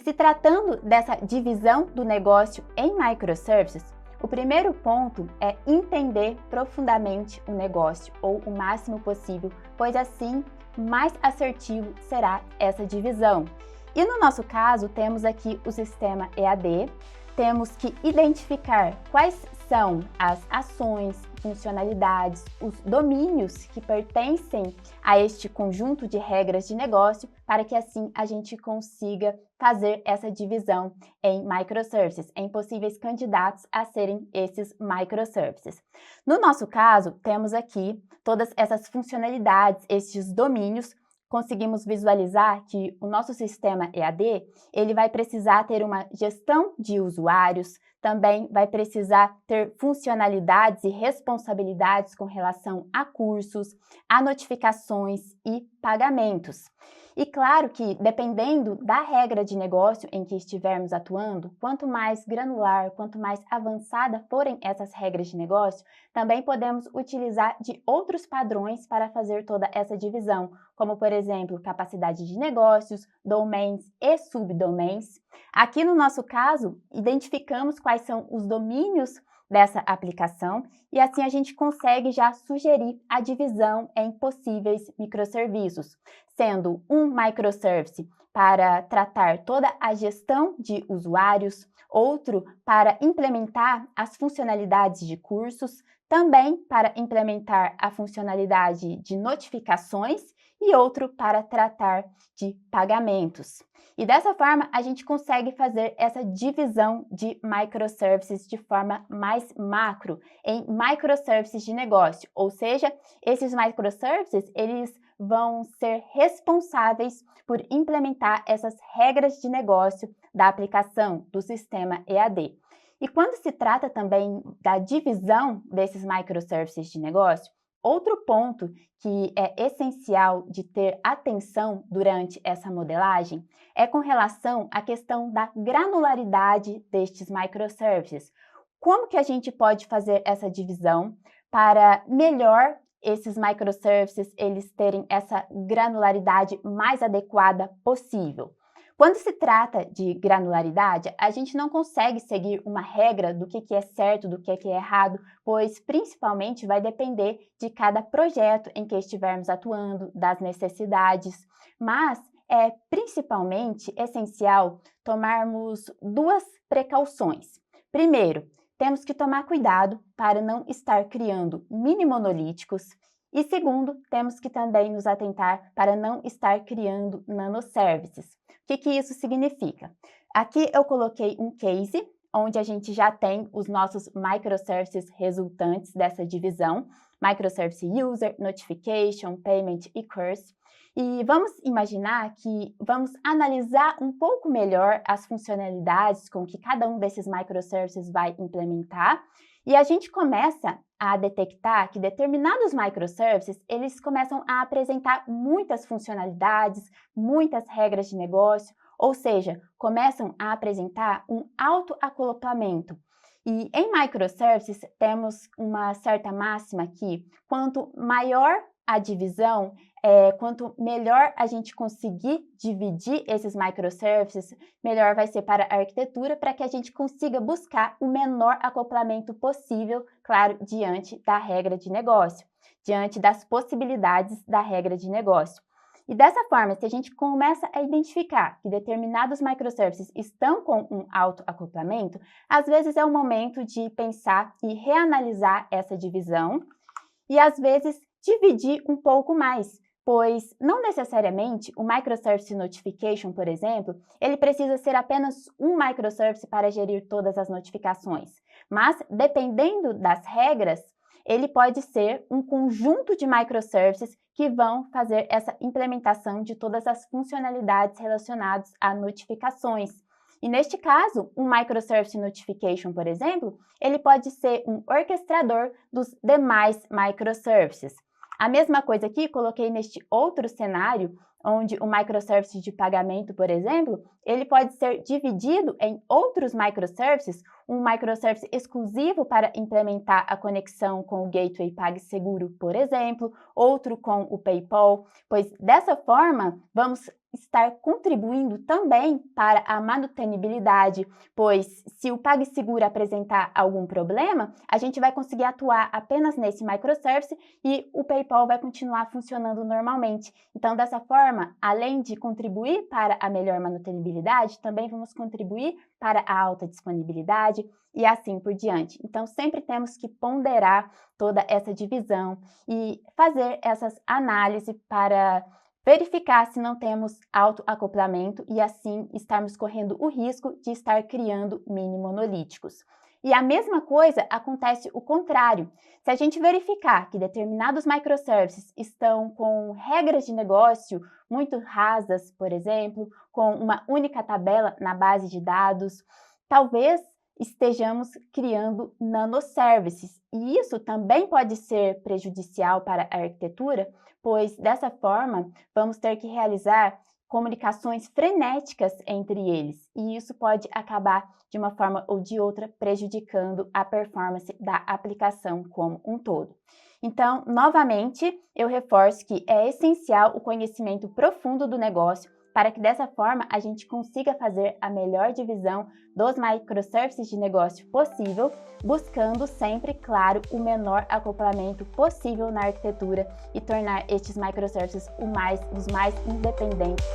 Se tratando dessa divisão do negócio em microservices, o primeiro ponto é entender profundamente o negócio, ou o máximo possível, pois assim mais assertivo será essa divisão. E no nosso caso, temos aqui o sistema EAD, temos que identificar quais são as ações, funcionalidades, os domínios que pertencem a este conjunto de regras de negócio, para que assim a gente consiga fazer essa divisão em microservices, em possíveis candidatos a serem esses microservices. No nosso caso, temos aqui todas essas funcionalidades, estes domínios. Conseguimos visualizar que o nosso sistema EAD, ele vai precisar ter uma gestão de usuários, também vai precisar ter funcionalidades e responsabilidades com relação a cursos, a notificações e pagamentos. E claro que, dependendo da regra de negócio em que estivermos atuando, quanto mais granular, quanto mais avançada forem essas regras de negócio, também podemos utilizar de outros padrões para fazer toda essa divisão, como, por exemplo, capacidade de negócios, domains e subdomains. Aqui no nosso caso, identificamos quais são os domínios dessa aplicação e assim a gente consegue já sugerir a divisão em possíveis microserviços, sendo um microservice para tratar toda a gestão de usuários, outro para implementar as funcionalidades de cursos, também para implementar a funcionalidade de notificações e outro para tratar de pagamentos. E dessa forma, a gente consegue fazer essa divisão de microservices de forma mais macro, em microservices de negócio, ou seja, esses microservices, eles vão ser responsáveis por implementar essas regras de negócio da aplicação do sistema EAD. E quando se trata também da divisão desses microservices de negócio, outro ponto que é essencial de ter atenção durante essa modelagem é com relação à questão da granularidade destes microservices. Como que a gente pode fazer essa divisão para melhor esses microservices eles terem essa granularidade mais adequada possível? Quando se trata de granularidade, a gente não consegue seguir uma regra do que é certo, do que é errado, pois principalmente vai depender de cada projeto em que estivermos atuando, das necessidades, mas é principalmente essencial tomarmos duas precauções. Primeiro, temos que tomar cuidado para não estar criando mini monolíticos. E segundo, temos que também nos atentar para não estar criando nanoservices. O que isso significa? Aqui eu coloquei um case, onde a gente já tem os nossos microservices resultantes dessa divisão, microservice user, notification, payment e curse. E vamos imaginar que vamos analisar um pouco melhor as funcionalidades com que cada um desses microservices vai implementar. E a gente começa a detectar que determinados microservices, eles começam a apresentar muitas funcionalidades, muitas regras de negócio, ou seja, começam a apresentar um autoacoplamento. E em microservices temos uma certa máxima que quanto maior a divisão, quanto melhor a gente conseguir dividir esses microservices, melhor vai ser para a arquitetura, para que a gente consiga buscar o menor acoplamento possível, claro, diante da regra de negócio, diante das possibilidades da regra de negócio. E dessa forma, se a gente começa a identificar que determinados microservices estão com um alto acoplamento, às vezes é o momento de pensar e reanalisar essa divisão e, às vezes, dividir um pouco mais, pois não necessariamente o microservice notification, por exemplo, ele precisa ser apenas um microservice para gerir todas as notificações, mas dependendo das regras, ele pode ser um conjunto de microservices que vão fazer essa implementação de todas as funcionalidades relacionadas a notificações. E neste caso, um microservice notification, por exemplo, ele pode ser um orquestrador dos demais microservices. A mesma coisa aqui, coloquei neste outro cenário, onde o microservice de pagamento, por exemplo, ele pode ser dividido em outros microservices, um microservice exclusivo para implementar a conexão com o Gateway PagSeguro, por exemplo, outro com o PayPal, pois dessa forma vamos estar contribuindo também para a manutenibilidade, pois se o PagSeguro apresentar algum problema, a gente vai conseguir atuar apenas nesse microservice e o PayPal vai continuar funcionando normalmente. Então, dessa forma, além de contribuir para a melhor manutenibilidade, também vamos contribuir para a alta disponibilidade e assim por diante. Então, sempre temos que ponderar toda essa divisão e fazer essas análises para verificar se não temos autoacoplamento e assim estarmos correndo o risco de estar criando mini monolíticos. E a mesma coisa acontece o contrário. Se a gente verificar que determinados microservices estão com regras de negócio muito rasas, por exemplo, com uma única tabela na base de dados, talvez estejamos criando nanoservices. E isso também pode ser prejudicial para a arquitetura, pois dessa forma vamos ter que realizar comunicações frenéticas entre eles, e isso pode acabar de uma forma ou de outra prejudicando a performance da aplicação como um todo. Então, novamente, eu reforço que é essencial o conhecimento profundo do negócio para que dessa forma a gente consiga fazer a melhor divisão dos microservices de negócio possível, buscando sempre, claro, o menor acoplamento possível na arquitetura e tornar estes microservices os mais independentes